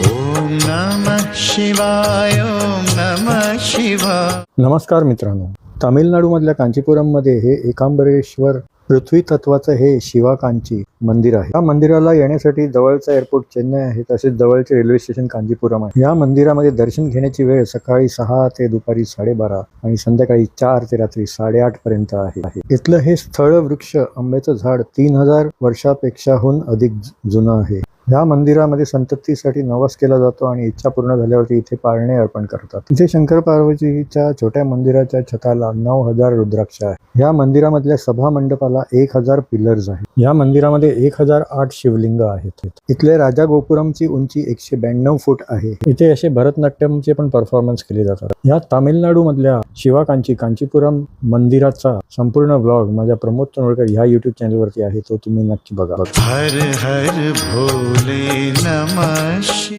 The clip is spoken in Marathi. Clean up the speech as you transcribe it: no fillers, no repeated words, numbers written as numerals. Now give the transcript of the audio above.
ओम नमः शिवाय, ओम नमः शिवाय. नमस्कार मित्रांनो, तामिळनाडूमधल्या कांचीपुरममध्ये हे एकांबरेश्वर पृथ्वी तत्वाचं हे शिवाकांची मंदिर आहे. या मंदिराला येण्यासाठी जवळचा एअरपोर्ट चेन्नई आहे, तसेच जवळचे रेल्वे स्टेशन कांचीपुरम आहे. या मंदिरामध्ये दर्शन घेण्याची वेळ सकाळी 6 ते दुपारी 12:30 आणि संध्याकाळी 4 ते रात्री 8:30 पर्यंत आहे. इथलं हे स्थळ वृक्ष आंब्याचं झाड 3000 वर्षापेक्षाहून अधिक जुनं आहे. या मंदिरामध्ये संततीसाठी नवस केला जातो आणि इच्छा पूर्ण झाल्यावरती इथे पाळणे अर्पण करतात. इथे शंकर पार्वतीच्या छोट्या मंदिराच्या छताला 9000 रुद्राक्ष आहे. या मंदिरामधल्या सभा मंडपाला 1000 पिलर्स आहेत. या मंदिरामध्ये 1008 शिवलिंग आहेत. इथले राजा गोपुरमची उंची 192 फूट आहे. इथे असे भरतनाट्यमचे पण परफॉर्मन्स केले जातात. या तामिळनाडू मधल्या शिवाकांची कांचीपुरम मंदिराचा संपूर्ण ब्लॉग माझ्या प्रमोद तनोडकर ह्या युट्यूब चॅनलवरती आहे, तो तुम्ही नक्की बघा. हर हर भोले नमः शिवाय.